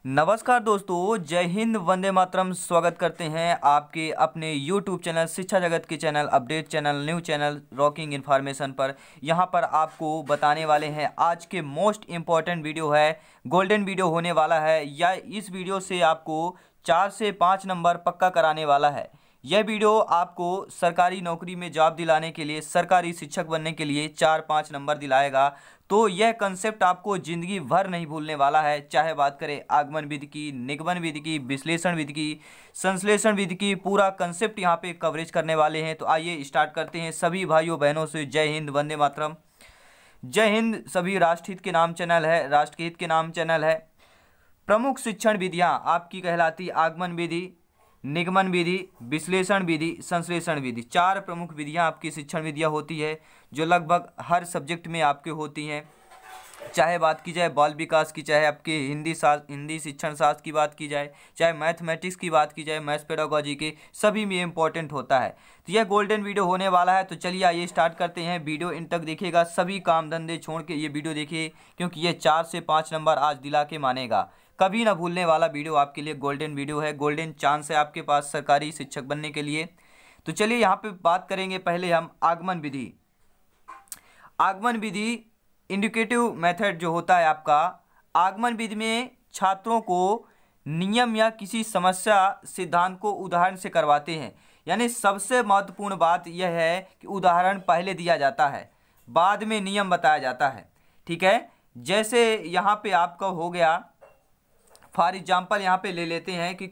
नमस्कार दोस्तों, जय हिंद, वंदे मातरम। स्वागत करते हैं आपके अपने YouTube चैनल शिक्षा जगत के channel update channel new channel rocking information पर। यहाँ पर आपको बताने वाले हैं आज के मोस्ट इम्पॉर्टेंट वीडियो है, गोल्डन वीडियो होने वाला है। या इस वीडियो से आपको 4 से 5 नंबर पक्का कराने वाला है। यह वीडियो आपको सरकारी नौकरी में जॉब दिलाने के लिए, सरकारी शिक्षक बनने के लिए 4-5 नंबर दिलाएगा। तो यह कंसेप्ट आपको ज़िंदगी भर नहीं भूलने वाला है। चाहे बात करें आगमन विधि की, निगमन विधि की, विश्लेषण विधि की, संश्लेषण विधि की, पूरा कंसेप्ट यहाँ पे कवरेज करने वाले हैं। तो आइए स्टार्ट करते हैं। सभी भाइयों बहनों से जय हिंद, वंदे मातरम। जय हिंद। सभी राष्ट्रहित के नाम चैनल है, राष्ट्र हित के नाम चैनल है। प्रमुख शिक्षण विधियाँ आपकी कहलाती आगमन विधि, निगमन विधि, विश्लेषण विधि, संश्लेषण विधि। 4 प्रमुख विधियां आपकी शिक्षण विधियां होती है जो लगभग हर सब्जेक्ट में आपके होती हैं। चाहे बात की जाए बाल विकास की, चाहे आपके हिंदी शिक्षण शास्त्र की बात की जाए, चाहे मैथमेटिक्स की बात की जाए, मैथ्स पेडागोजी के, सभी में इम्पोर्टेंट होता है। तो यह गोल्डन वीडियो होने वाला है। तो चलिए आइए स्टार्ट करते हैं। वीडियो इन तक देखिएगा, सभी काम धंधे छोड़ के ये वीडियो देखिए, क्योंकि ये 4 से 5 नंबर आज दिला के मानेगा। कभी ना भूलने वाला वीडियो आपके लिए गोल्डन वीडियो है, गोल्डन चांस है आपके पास सरकारी शिक्षक बनने के लिए। तो चलिए यहाँ पे बात करेंगे पहले हम आगमन विधि। आगमन विधि इंडिकेटिव मेथड जो होता है आपका, आगमन विधि में छात्रों को नियम या किसी समस्या सिद्धांत को उदाहरण से करवाते हैं। यानी सबसे महत्वपूर्ण बात यह है कि उदाहरण पहले दिया जाता है, बाद में नियम बताया जाता है। ठीक है, जैसे यहाँ पे आपका हो गया, फॉर एग्जाम्पल यहाँ पे ले लेते हैं कि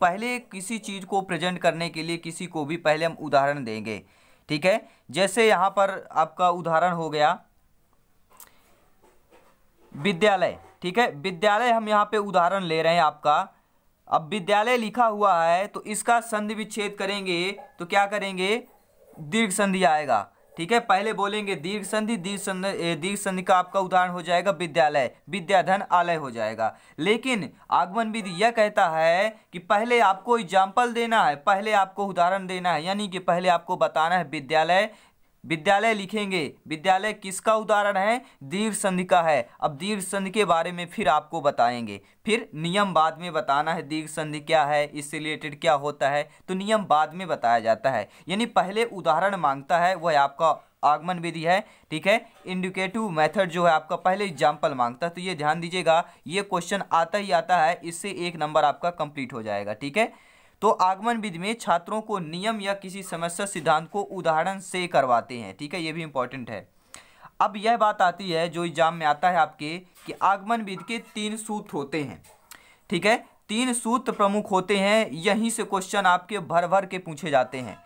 पहले किसी चीज़ को प्रेजेंट करने के लिए किसी को भी पहले हम उदाहरण देंगे। ठीक है, जैसे यहाँ पर आपका उदाहरण हो गया विद्यालय। ठीक है, विद्यालय हम यहाँ पे उदाहरण ले रहे हैं आपका। अब विद्यालय लिखा हुआ है तो इसका संधि विच्छेद करेंगे तो क्या करेंगे, दीर्घ संधि आएगा। ठीक है, पहले बोलेंगे दीर्घ संधि, दीर्घ संधि का आपका उदाहरण हो जाएगा विद्यालय, विद्याधन आलय हो जाएगा। लेकिन आगमन विधि यह कहता है कि पहले आपको एग्जाम्पल देना है, पहले आपको उदाहरण देना है। यानी कि पहले आपको बताना है विद्यालय, विद्यालय लिखेंगे, विद्यालय किसका उदाहरण है, दीर्घ संधि का है। अब दीर्घ संधि के बारे में फिर आपको बताएंगे, फिर नियम बाद में बताना है, दीर्घ संधि क्या है, इससे रिलेटेड क्या होता है, तो नियम बाद में बताया जाता है। यानी पहले उदाहरण मांगता है, वह आपका आगमन विधि है। ठीक है, इंडिकेटिव मेथड जो है आपका पहले एग्जाम्पल मांगता है। तो ये ध्यान दीजिएगा, ये क्वेश्चन आता ही आता है, इससे 1 नंबर आपका कंप्लीट हो जाएगा। ठीक है, तो आगमन विधि में छात्रों को नियम या किसी समस्या सिद्धांत को उदाहरण से करवाते हैं। ठीक है, ये भी इंपॉर्टेंट है। अब यह बात आती है जो एग्जाम में आता है आपके, कि आगमन विधि के 3 सूत्र होते हैं। ठीक है, 3 सूत्र प्रमुख होते हैं, यहीं से क्वेश्चन आपके भर भर के पूछे जाते हैं।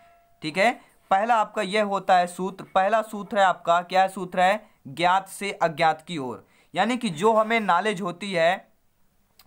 ठीक है, पहला आपका यह होता है सूत्र, पहला सूत्र है आपका, क्या सूत्र है, ज्ञात से अज्ञात की ओर। यानी कि जो हमें नॉलेज होती है,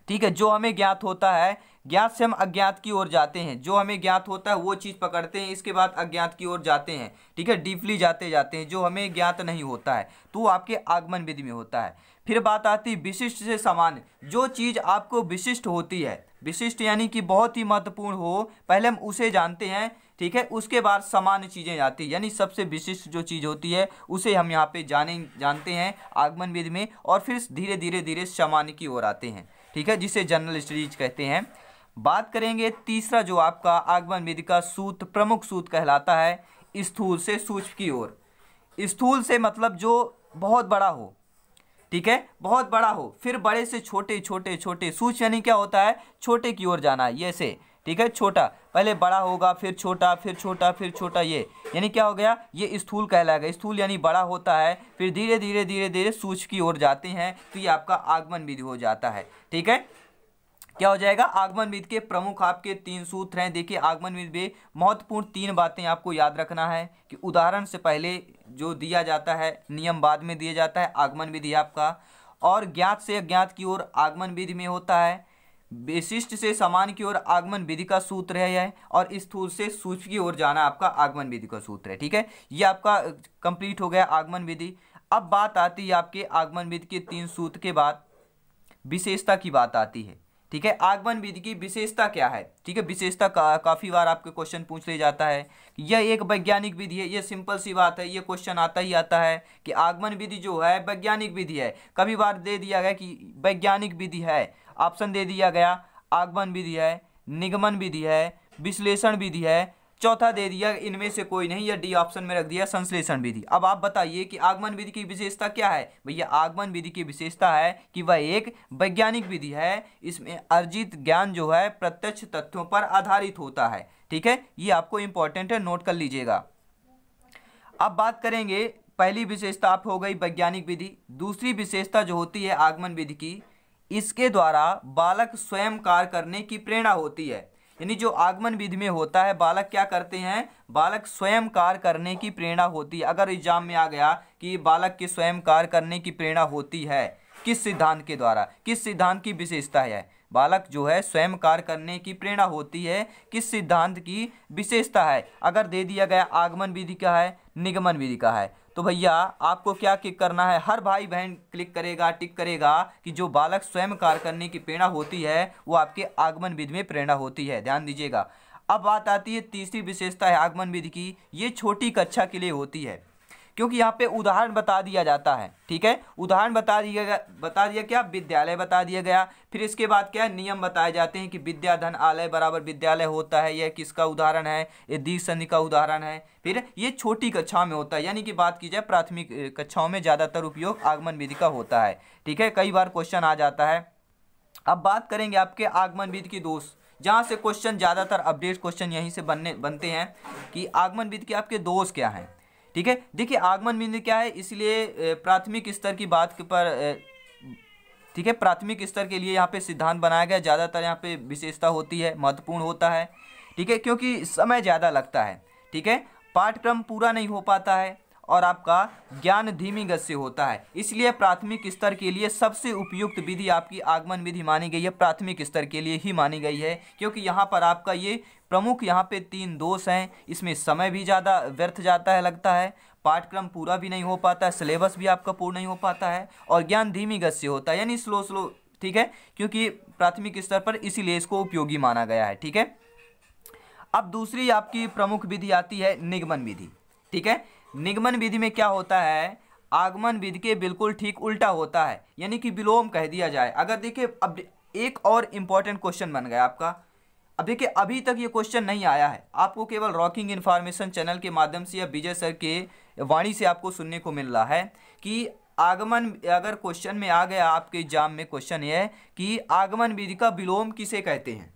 ठीक है, जो हमें ज्ञात होता है, ज्ञात से हम अज्ञात की ओर जाते हैं। जो हमें ज्ञात होता है वो चीज़ पकड़ते हैं, इसके बाद अज्ञात की ओर जाते हैं। ठीक है, डीपली जाते हैं, जो हमें ज्ञात नहीं होता है तो वो आपके आगमन विधि में होता है। फिर बात आती है विशिष्ट से सामान्य। जो चीज़ आपको विशिष्ट होती है, विशिष्ट यानी कि बहुत ही महत्वपूर्ण हो, पहले हम उसे जानते हैं। ठीक है, उसके बाद सामान्य चीज़ें आती हैं, यानी सबसे विशिष्ट जो चीज़ होती है उसे हम यहाँ पे जानते हैं आगमन विधि में, और फिर धीरे धीरे सामान्य की ओर आते हैं। ठीक है, जिसे जनरल स्टडीज कहते हैं। बात करेंगे तीसरा जो आपका आगमन विधि का सूत्र, प्रमुख सूत्र कहलाता है, स्थूल से सूक्ष्म की ओर। स्थूल से मतलब जो बहुत बड़ा हो, ठीक है, बहुत बड़ा हो, फिर बड़े से छोटे, छोटे छोटे, सूक्ष्म यानी क्या होता है, छोटे की ओर जाना, ये से। ठीक है, छोटा पहले बड़ा होगा, फिर छोटा, फिर छोटा, फिर छोटा, ये यानी क्या हो गया, ये स्थूल कहलाएगा। स्थूल यानी बड़ा होता है, फिर धीरे धीरे सूक्ष्म की ओर जाते हैं, तो ये आपका आगमन विधि हो जाता है। ठीक है, क्या हो जाएगा, आगमन विधि के प्रमुख आपके 3 सूत्र हैं। देखिए, आगमन विधि में महत्वपूर्ण 3 बातें आपको याद रखना है कि उदाहरण से पहले जो दिया जाता है, नियम बाद में दिया जाता है, आगमन विधि आपका। और ज्ञात से अज्ञात की ओर आगमन विधि में होता है, विशिष्ट से समान की ओर आगमन विधि का सूत्र है यह, और स्थूल से सूक्ष्म की ओर जाना आपका आगमन विधि का सूत्र है। ठीक है, ये आपका कंप्लीट हो गया आगमन विधि। अब बात आती है आपके आगमन विधि के 3 सूत्र के बाद विशेषता की बात आती है। ठीक है, आगमन विधि की विशेषता क्या है। ठीक है, विशेषता काफ़ी बार आपके क्वेश्चन पूछ ले जाता है, यह एक वैज्ञानिक विधि है। ये सिंपल सी बात है, ये क्वेश्चन आता ही आता है कि आगमन विधि जो है वैज्ञानिक विधि है। कभी बार दे दिया गया कि वैज्ञानिक विधि है, ऑप्शन दे दिया गया, आगमन विधि है, निगमन विधि है, विश्लेषण विधि है, चौथा दे दिया इनमें से कोई नहीं, या डी ऑप्शन में रख दिया संश्लेषण विधि। अब आप बताइए कि आगमन विधि की विशेषता क्या है। भैया आगमन विधि की विशेषता है कि वह एक वैज्ञानिक विधि है, इसमें अर्जित ज्ञान जो है प्रत्यक्ष तथ्यों पर आधारित होता है। ठीक है, ये आपको इंपॉर्टेंट है, नोट कर लीजिएगा। अब बात करेंगे, पहली विशेषता आप हो गई वैज्ञानिक विधि। दूसरी विशेषता जो होती है आगमन विधि की, इसके द्वारा बालक स्वयं कार्य करने की प्रेरणा होती है। यानी जो आगमन विधि में होता है, बालक क्या करते हैं, बालक स्वयं कार्य करने की प्रेरणा होती है। अगर एग्जाम में आ गया कि बालक के स्वयं कार्य करने की प्रेरणा होती है, किस सिद्धांत के द्वारा, किस सिद्धांत की विशेषता है, बालक जो है स्वयं कार्य करने की प्रेरणा होती है, किस सिद्धांत की विशेषता है। अगर दे दिया गया आगमन विधि का है, निगमन विधि का है, तो भैया आपको क्या क्लिक करना है, हर भाई बहन क्लिक करेगा, टिक करेगा कि जो बालक स्वयं कार्य करने की प्रेरणा होती है वो आपके आगमन विधि में प्रेरणा होती है, ध्यान दीजिएगा। अब बात आती है तीसरी विशेषता है आगमन विधि की, ये छोटी कक्षा के लिए होती है, क्योंकि यहाँ पे उदाहरण बता दिया जाता है। ठीक है, उदाहरण बता दिया क्या, विद्यालय बता दिया गया। फिर इसके बाद क्या है, नियम बताए जाते हैं कि विद्या धन आलय बराबर विद्यालय होता है, यह किसका उदाहरण है, ये दीर्घ संधि का उदाहरण है। फिर ये छोटी कक्षा में होता है, यानी कि बात की जाए प्राथमिक कक्षाओं में ज़्यादातर उपयोग आगमन विधि का होता है। ठीक है, कई बार क्वेश्चन आ जाता है। अब बात करेंगे आपके आगमन विधि के दोष, जहाँ से क्वेश्चन ज़्यादातर अपडेट क्वेश्चन यहीं से बनते हैं कि आगमन विधि के आपके दोष क्या हैं। ठीक है, देखिए आगमन विधि क्या है, इसलिए प्राथमिक स्तर की बात पर, ठीक है, प्राथमिक स्तर के लिए यहाँ पे सिद्धांत बनाया गया, ज़्यादातर यहाँ पे विशेषता होती है, महत्वपूर्ण होता है। ठीक है, क्योंकि समय ज़्यादा लगता है। ठीक है, पाठ्यक्रम पूरा नहीं हो पाता है और आपका ज्ञान धीमी गति से होता है, इसलिए प्राथमिक स्तर के लिए सबसे उपयुक्त विधि आपकी आगमन विधि मानी गई है, प्राथमिक स्तर के लिए ही मानी गई है। क्योंकि यहाँ पर आपका ये प्रमुख यहाँ पे 3 दोष हैं, इसमें समय भी ज़्यादा व्यर्थ जाता है, लगता है, पाठ्यक्रम पूरा भी नहीं हो पाता है, सिलेबस भी आपका पूर्ण नहीं हो पाता है, और ज्ञान धीमी गति से होता है, यानी स्लो। ठीक है, क्योंकि प्राथमिक स्तर पर इसीलिए इसको उपयोगी माना गया है। ठीक है, अब दूसरी आपकी प्रमुख विधि आती है निगमन विधि। ठीक है, निगमन विधि में क्या होता है, आगमन विधि के बिल्कुल ठीक उल्टा होता है, यानी कि विलोम कह दिया जाए। अगर देखिए, अब एक और इम्पॉर्टेंट क्वेश्चन बन गया आपका। अब देखिए, अभी तक ये क्वेश्चन नहीं आया है, आपको केवल रॉकिंग इन्फॉर्मेशन चैनल के माध्यम से या विजय सर के वाणी से आपको सुनने को मिल रहा है कि आगमन, अगर क्वेश्चन में आ गया आपके एग्जाम में, क्वेश्चन ये है कि आगमन विधि का विलोम किसे कहते हैं,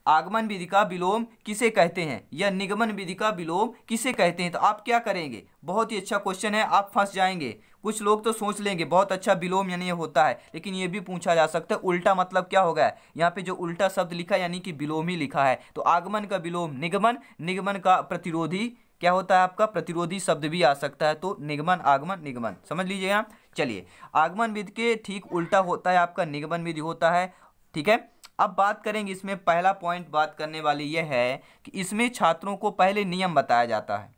आगमन विधि का विलोम किसे कहते हैं, या निगमन विधि का विलोम किसे कहते हैं, तो आप क्या करेंगे। बहुत ही अच्छा क्वेश्चन है, आप फंस जाएंगे। कुछ लोग तो सोच लेंगे बहुत अच्छा विलोम यानी ये होता है, लेकिन ये भी पूछा जा सकता है उल्टा मतलब क्या होगा, यहाँ पे जो उल्टा शब्द लिखा है यानी कि विलोम ही लिखा है। तो आगमन का विलोम निगमन, निगमन का प्रतिरोधी क्या होता है आपका, प्रतिरोधी शब्द भी आ सकता है। तो निगमन, आगमन, निगमन, समझ लीजिएगा। चलिए, आगमन विधि के ठीक उल्टा होता है आपका निगमन विधि होता है। ठीक है, अब बात करेंगे, इसमें पहला पॉइंट बात करने वाली यह है कि इसमें छात्रों को पहले नियम बताया जाता है,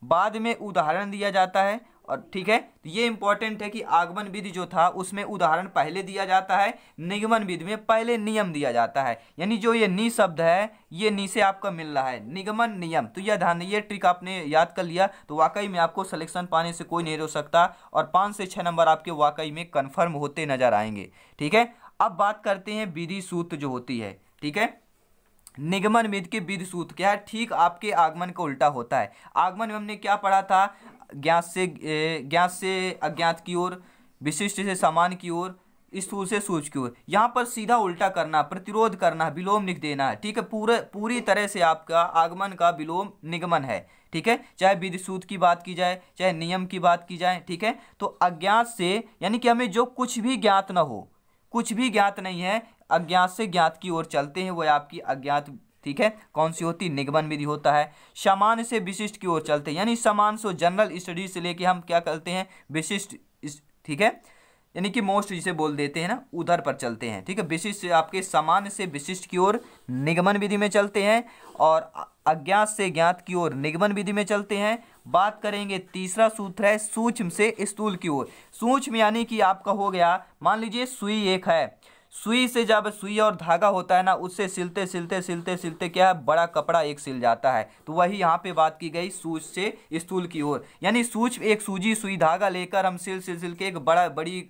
बाद में उदाहरण दिया जाता है। और ठीक है, तो ये इंपॉर्टेंट है कि आगमन विधि जो था उसमें उदाहरण पहले दिया जाता है, निगमन विधि में पहले नियम दिया जाता है। यानी जो ये नी शब्द है, ये नी से आपका मिल रहा है, निगमन नियम। तो यह ध्यान, ये ट्रिक आपने याद कर लिया तो वाकई में आपको सिलेक्शन पाने से कोई नहीं रोक सकता, और 5 से 6 नंबर आपके वाकई में कन्फर्म होते नजर आएंगे। ठीक है, अब बात करते हैं विधि सूत्र जो होती है। ठीक है, निगमन विधि के विधि सूत्र क्या है, ठीक आपके आगमन का उल्टा होता है। आगमन में हमने क्या पढ़ा था, ज्ञात से अज्ञात की ओर, विशिष्ट से समान की ओर, स्थूल से सूक्ष्म की ओर। यहाँ पर सीधा उल्टा करना, प्रतिरोध करना, विलोम लिख देना है। ठीक है, पूरी तरह से आपका आगमन का विलोम निगमन है। ठीक है, चाहे विधि सूत्र की बात की जाए, चाहे नियम की बात की जाए। ठीक है, तो अज्ञात से यानी कि हमें जो कुछ भी ज्ञात न हो, कुछ भी ज्ञात नहीं है, अज्ञात से ज्ञात की ओर चलते हैं, वह आपकी अज्ञात, ठीक है, कौन सी होती, निगमन विधि होता है। समान से विशिष्ट की ओर चलते हैं, यानी समान से जनरल स्टडीज से लेके हम क्या करते हैं, विशिष्ट, ठीक है, यानी कि मोस्ट जिसे बोल देते हैं ना, उधर पर चलते हैं। ठीक है, विशिष्ट आपके समान से विशिष्ट की ओर निगमन विधि में चलते हैं, और अज्ञात से ज्ञात की ओर निगमन विधि में चलते हैं। बात करेंगे, तीसरा सूत्र है सूक्ष्म से स्थूल की ओर। सूक्ष्म यानी कि आपका हो गया, मान लीजिए सुई एक है, सुई से जब सुई और धागा होता है ना, उससे सिलते सिलते सिलते सिलते क्या है, बड़ा कपड़ा एक सिल जाता है। तो वही यहाँ पे बात की गई सूक्ष्म से स्थूल की ओर, यानी सूक्ष्म एक सूजी सुई धागा लेकर हम सिल के एक बड़ी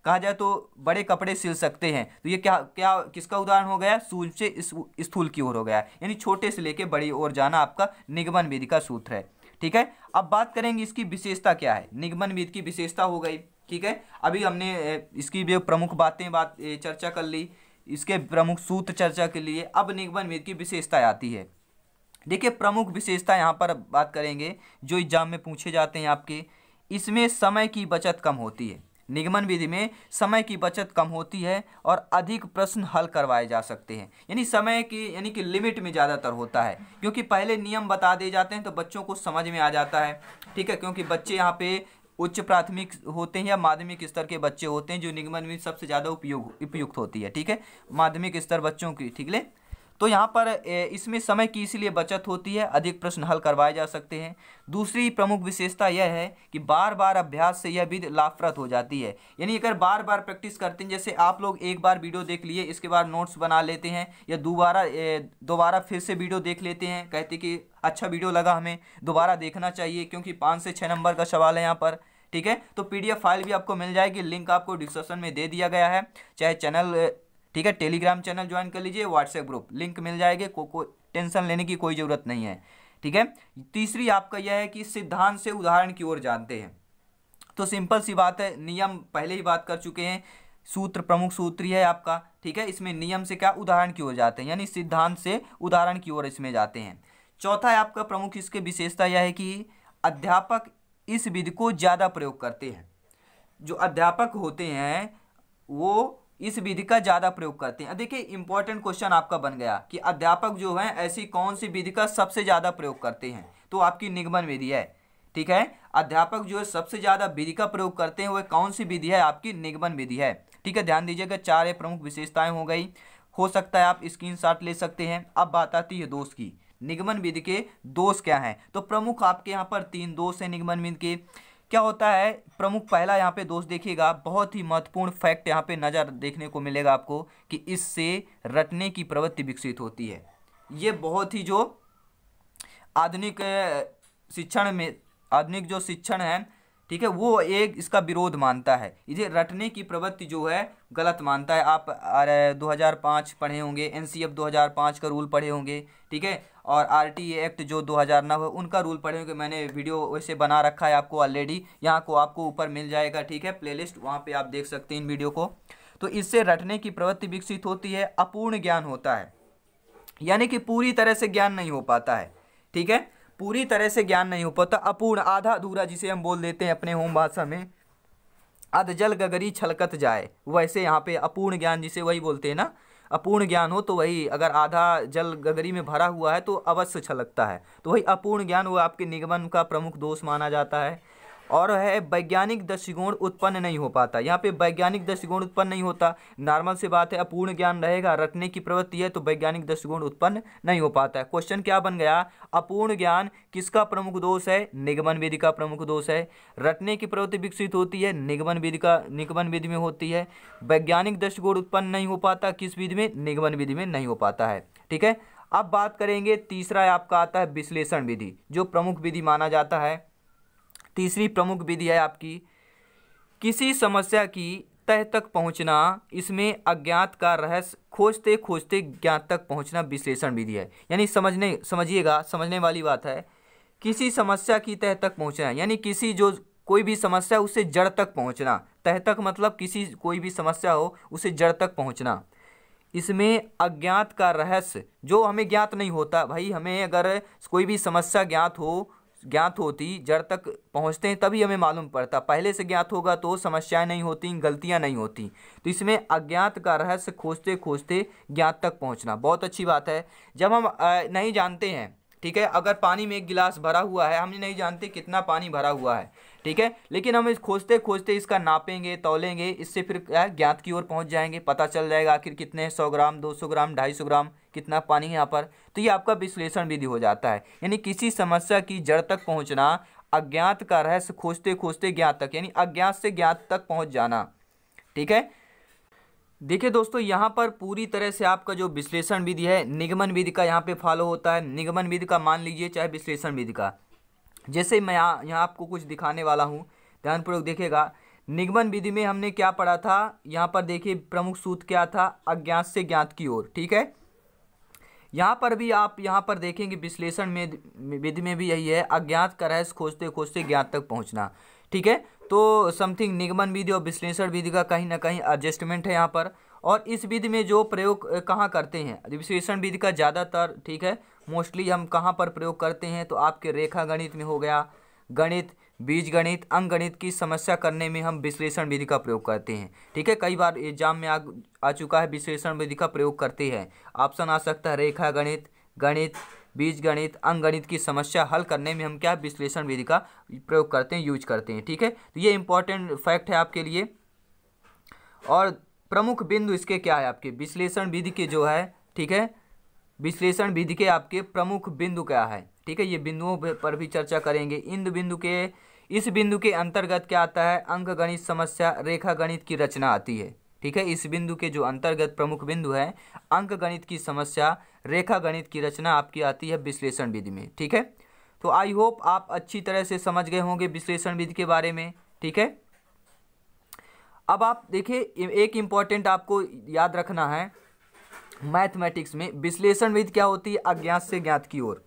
कहा जाए तो बड़े कपड़े सिल सकते हैं। तो ये क्या क्या किसका उदाहरण हो गया? सूक्ष्म से स्थूल की ओर हो गया, यानी छोटे से लेके बड़ी ओर जाना आपका निगमन विधि का सूत्र है। ठीक है, अब बात करेंगे इसकी विशेषता क्या है। निगमन विधि की विशेषता हो गई। ठीक है, अभी हमने इसकी जो प्रमुख चर्चा कर ली, इसके प्रमुख सूत्र चर्चा के लिए। अब निगमन विधि की विशेषता आती है। देखिए, प्रमुख विशेषता यहाँ पर बात करेंगे जो एग्जाम में पूछे जाते हैं आपके। इसमें समय की बचत कम होती है। निगमन विधि में समय की बचत कम होती है और अधिक प्रश्न हल करवाए जा सकते हैं, यानी समय की यानी कि लिमिट में ज़्यादातर होता है, क्योंकि पहले नियम बता दिए जाते हैं तो बच्चों को समझ में आ जाता है। ठीक है, क्योंकि बच्चे यहाँ पे उच्च प्राथमिक होते हैं या माध्यमिक स्तर के बच्चे होते हैं, जो निगमन विधि सबसे ज़्यादा उपयुक्त होती है। ठीक है, माध्यमिक स्तर बच्चों की। ठीक है, तो यहाँ पर इसमें समय की इसलिए बचत होती है, अधिक प्रश्न हल करवाए जा सकते हैं। दूसरी प्रमुख विशेषता यह है कि बार बार अभ्यास से यह विधि लाभप्रद हो जाती है, यानी अगर बार बार प्रैक्टिस करते हैं, जैसे आप लोग एक बार वीडियो देख लिए, इसके बाद नोट्स बना लेते हैं, या दोबारा फिर से वीडियो देख लेते हैं, कहते कि अच्छा वीडियो लगा, हमें दोबारा देखना चाहिए क्योंकि 5 से 6 नंबर का सवाल है यहाँ पर। ठीक है, तो PDF फाइल भी आपको मिल जाएगी, लिंक आपको डिस्क्रिप्शन में दे दिया गया है। चाहे चैनल, ठीक है, टेलीग्राम चैनल ज्वाइन कर लीजिए, व्हाट्सएप ग्रुप लिंक मिल जाएगी, कोई टेंशन लेने की कोई ज़रूरत नहीं है। ठीक है, तीसरी आपका यह है कि सिद्धांत से उदाहरण की ओर जानते हैं। तो सिंपल सी बात है, नियम पहले ही बात कर चुके हैं, सूत्र प्रमुख सूत्र ही है आपका। ठीक है, इसमें नियम से क्या उदाहरण की ओर जाते हैं, यानी सिद्धांत से उदाहरण की ओर इसमें जाते हैं। चौथा है आपका प्रमुख इसके विशेषता यह है कि अध्यापक इस विधि को ज़्यादा प्रयोग करते हैं। जो अध्यापक होते हैं वो इस विधि का ज़्यादा प्रयोग करते हैं। देखिए, इंपॉर्टेंट क्वेश्चन आपका बन गया कि अध्यापक जो हैं ऐसी कौन सी विधि का सबसे ज़्यादा प्रयोग करते हैं, तो आपकी निगमन विधि है। ठीक है, अध्यापक जो है सबसे ज़्यादा विधि का प्रयोग करते हैं, वह कौन सी विधि है? आपकी निगमन विधि है। ठीक है, ध्यान दीजिएगा, 4 प्रमुख विशेषताएं हो गई। हो सकता है आप स्क्रीनशॉट ले सकते हैं। अब बात आती है दोष की। निगमन विधि के दोष क्या हैं? तो प्रमुख आपके यहाँ पर 3 दोष हैं निगमन विधि के। क्या होता है प्रमुख? पहला यहाँ पे दोष देखिएगा, बहुत ही महत्वपूर्ण फैक्ट यहाँ पे नज़र देखने को मिलेगा आपको कि इससे रटने की प्रवृत्ति विकसित होती है। ये बहुत ही जो आधुनिक जो शिक्षण है, ठीक है, वो एक इसका विरोध मानता है। ये रटने की प्रवृत्ति जो है गलत मानता है। आप 2005 पढ़े होंगे, NCF 2005 का रूल पढ़े होंगे। ठीक है, और RTA एक्ट जो 2009 है उनका रूल पढ़े होंगे। मैंने वीडियो वैसे बना रखा है आपको ऑलरेडी, यहाँ को आपको ऊपर मिल जाएगा। ठीक है, प्लेलिस्ट, वहाँ पे आप देख सकते हैं इन वीडियो को। तो इससे रटने की प्रवृत्ति विकसित होती है, अपूर्ण ज्ञान होता है, यानी कि पूरी तरह से ज्ञान नहीं हो पाता है। ठीक है, पूरी तरह से ज्ञान नहीं हो पाता, अपूर्ण, आधा अधूरा, जिसे हम बोल देते हैं अपने होम भाषा में अध जल गगरी छलकत जाए, वैसे यहाँ पे अपूर्ण ज्ञान जिसे वही बोलते हैं ना, अपूर्ण ज्ञान हो तो वही, अगर आधा जल गगरी में भरा हुआ है तो अवश्य छलकता है, तो वही अपूर्ण ज्ञान, वो आपके निगमन का प्रमुख दोष माना जाता है। और है वैज्ञानिक दृष्टिकोण उत्पन्न नहीं हो पाता। यहाँ पे वैज्ञानिक दृष्टिकोण उत्पन्न नहीं होता, नॉर्मल से बात है, अपूर्ण ज्ञान रहेगा, रटने की प्रवृत्ति है तो वैज्ञानिक दृष्टिकोण उत्पन्न नहीं हो पाता है। क्वेश्चन क्या बन गया? अपूर्ण ज्ञान किसका प्रमुख दोष है? निगमन विधि का प्रमुख दोष है। रटने की प्रवृत्ति विकसित होती है, निगमन विधि में होती है। वैज्ञानिक दृष्टिकोण उत्पन्न नहीं हो पाता, किस विधि में? निगमन विधि में नहीं हो पाता है। ठीक है, अब बात करेंगे, तीसरा आपका आता है विश्लेषण विधि, जो प्रमुख विधि माना जाता है। तीसरी प्रमुख विधि है आपकी किसी समस्या की तह तक पहुंचना, इसमें अज्ञात का रहस्य खोजते खोजते ज्ञात तक पहुंचना विश्लेषण विधि है। यानी समझिएगा, समझने वाली बात है, किसी समस्या की तह तक पहुंचना, यानी कोई भी समस्या उससे जड़ तक पहुंचना। तह तक मतलब कोई भी समस्या हो उसे जड़ तक पहुंचना। इसमें अज्ञात का रहस्य, जो हमें ज्ञात नहीं होता, भाई हमें अगर कोई भी समस्या ज्ञात होती, जड़ तक पहुंचते हैं तभी हमें मालूम पड़ता। पहले से ज्ञात होगा तो समस्याएं नहीं होती, गलतियां नहीं होती। तो इसमें अज्ञात का रहस्य खोजते खोजते ज्ञात तक पहुंचना बहुत अच्छी बात है। जब हम नहीं जानते हैं, ठीक है, अगर पानी में एक गिलास भरा हुआ है, हम नहीं जानते कितना पानी भरा हुआ है, ठीक है, लेकिन हम इस खोजते खोजते इसका नापेंगे, तौलेंगे, इससे फिर क्या ज्ञात की ओर पहुंच जाएंगे, पता चल जाएगा आखिर कितने 100 ग्राम, 200 ग्राम, 250 ग्राम कितना पानी है यहाँ पर। तो ये आपका विश्लेषण विधि हो जाता है। यानी किसी समस्या की जड़ तक पहुँचना, अज्ञात का रहस्य खोजते खोजते ज्ञात तक, यानी अज्ञात से ज्ञात तक पहुँच जाना। ठीक है, देखिए दोस्तों, यहाँ पर पूरी तरह से आपका जो विश्लेषण विधि है निगमन विधि का यहाँ पे फॉलो होता है। निगमन विधि का मान लीजिए चाहे विश्लेषण विधि का, जैसे मैं यहाँ आपको कुछ दिखाने वाला हूँ, ध्यानपूर्वक देखिएगा। निगमन विधि में हमने क्या पढ़ा था, यहाँ पर देखिए प्रमुख सूत्र क्या था, अज्ञात से ज्ञात की ओर। ठीक है, यहाँ पर भी आप यहाँ पर देखेंगे विश्लेषण में विधि में भी यही है, अज्ञात का रहस्य खोजते खोजते ज्ञात तक पहुँचना। ठीक है, तो समथिंग निगमन विधि और विश्लेषण विधि का कहीं ना कहीं एडजस्टमेंट है यहाँ पर। और इस विधि में जो प्रयोग कहाँ करते हैं, विश्लेषण विधि का ज़्यादातर, ठीक है, मोस्टली हम कहाँ पर प्रयोग करते हैं, तो आपके रेखा गणित में हो गया, गणित, बीजगणित, अंकगणित की समस्या करने में हम विश्लेषण विधि का प्रयोग करते हैं। ठीक है, कई बार एग्जाम में आ चुका है, विश्लेषण विधि का प्रयोग करते हैं। ऑप्शन आ सकता है रेखा गणित, गणित, बीजगणित, अंकगणित की समस्या हल करने में हम क्या विश्लेषण विधि का प्रयोग करते हैं, यूज करते हैं। ठीक है, तो ये इंपॉर्टेंट फैक्ट है आपके लिए। और प्रमुख बिंदु इसके क्या है, आपके विश्लेषण विधि के जो है, ठीक है, विश्लेषण विधि के आपके प्रमुख बिंदु क्या है। ठीक है, ये बिंदुओं पर भी चर्चा करेंगे। इस बिंदु के अंतर्गत क्या आता है, अंकगणित समस्या, रेखा गणित की रचना आती है। ठीक है, इस बिंदु के जो अंतर्गत प्रमुख बिंदु है, अंकगणित की समस्या, रेखा गणित की रचना आपकी आती है विश्लेषण विधि में। ठीक है, तो आई होप आप अच्छी तरह से समझ गए होंगे विश्लेषण विधि के बारे में। ठीक है, अब आप देखिए एक इम्पॉर्टेंट आपको याद रखना है, मैथमेटिक्स में विश्लेषण विधि क्या होती है, अज्ञात से ज्ञात की ओर,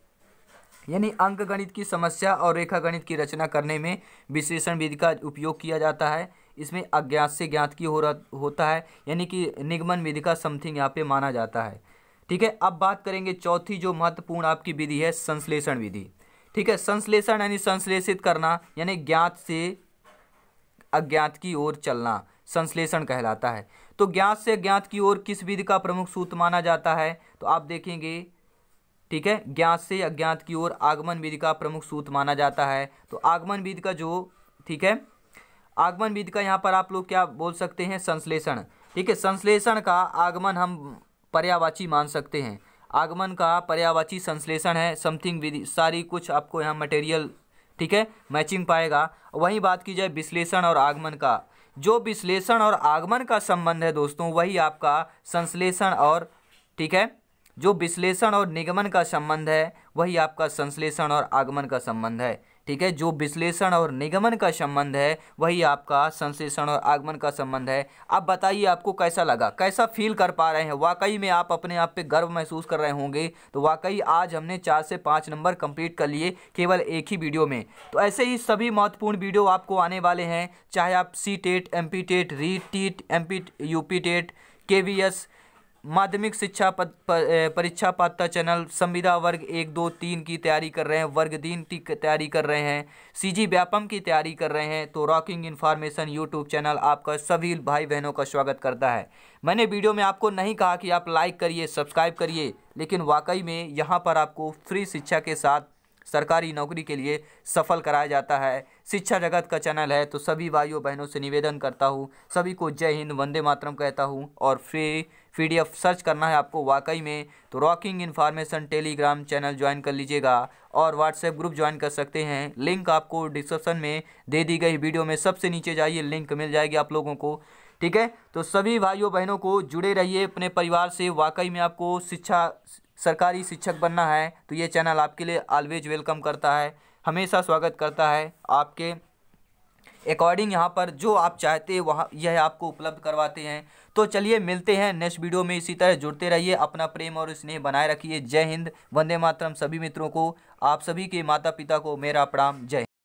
यानी अंकगणित की समस्या और रेखा गणित की रचना करने में विश्लेषण विधि का उपयोग किया जाता है। इसमें अज्ञात से ज्ञात की होता है, यानी कि निगमन विधि का समथिंग यहाँ पे माना जाता है। ठीक है, अब बात करेंगे चौथी जो महत्वपूर्ण आपकी विधि है, संश्लेषण विधि। ठीक है, संश्लेषण यानी संश्लेषित करना, यानी ज्ञात से अज्ञात की ओर चलना संश्लेषण कहलाता है। तो ज्ञात से अज्ञात की ओर किस विधि का प्रमुख सूत्र माना जाता है, तो आप देखेंगे, ठीक है, ज्ञात से अज्ञात की ओर आगमन विधि का प्रमुख सूत्र माना जाता है। तो आगमन विधि का जो, ठीक है, आगमन विधि का यहाँ पर आप लोग क्या बोल सकते हैं, संश्लेषण। ठीक है, संश्लेषण का आगमन हम पर्यायवाची मान सकते हैं, आगमन का पर्यायवाची संश्लेषण है। समथिंग विधि सारी कुछ आपको यहाँ मटेरियल, ठीक है, मैचिंग पाएगा। वहीं बात की जाए विश्लेषण और आगमन का, जो विश्लेषण और आगमन का संबंध है दोस्तों, वही आपका संश्लेषण और, ठीक है, जो विश्लेषण और निगमन का संबंध है वही आपका संश्लेषण और आगमन का संबंध है। ठीक है, जो विश्लेषण और निगमन का संबंध है वही आपका संश्लेषण और आगमन का संबंध है। अब बताइए आपको कैसा लगा, कैसा फील कर पा रहे हैं, वाकई में आप अपने आप पे गर्व महसूस कर रहे होंगे। तो वाकई आज हमने 4 से 5 नंबर कंप्लीट कर लिए केवल एक ही वीडियो में। तो ऐसे ही सभी महत्वपूर्ण वीडियो आपको आने वाले हैं, चाहे आप CTET, MP TET, REET TET, MP UP TET, KVS, माध्यमिक शिक्षा परीक्षा पात्रता चैनल, संविदा वर्ग 1, 2, 3 की तैयारी कर रहे हैं, वर्ग 3 की तैयारी कर रहे हैं, CG व्यापम की तैयारी कर रहे हैं, तो रॉकिंग इन्फॉर्मेशन यूट्यूब चैनल आपका सभी भाई बहनों का स्वागत करता है। मैंने वीडियो में आपको नहीं कहा कि आप लाइक करिए, सब्सक्राइब करिए, लेकिन वाकई में यहाँ पर आपको फ्री शिक्षा के साथ सरकारी नौकरी के लिए सफल कराया जाता है। शिक्षा जगत का चैनल है, तो सभी भाइयों बहनों से निवेदन करता हूँ, सभी को जय हिंद, वंदे मातरम कहता हूँ। और फ्री PDF सर्च करना है आपको वाकई में, तो rocking information Telegram channel join कर लीजिएगा और व्हाट्सएप ग्रुप ज्वाइन कर सकते हैं। लिंक आपको डिस्क्रिप्शन में दे दी गई वीडियो में सबसे नीचे जाइए, लिंक मिल जाएगी आप लोगों को। ठीक है, तो सभी भाइयों बहनों को जुड़े रहिए अपने परिवार से। वाकई में आपको सरकारी शिक्षक बनना है तो ये चैनल आपके लिए ऑलवेज वेलकम करता है, हमेशा स्वागत करता है। आपके अकॉर्डिंग यहाँ पर जो आप चाहते हैं वहाँ यह आपको उपलब्ध करवाते हैं। तो चलिए मिलते हैं नेक्स्ट वीडियो में, इसी तरह जुड़ते रहिए, अपना प्रेम और स्नेह बनाए रखिए। जय हिंद, वंदे मातरम। सभी मित्रों को, आप सभी के माता पिता को मेरा प्रणाम। जय हिंद।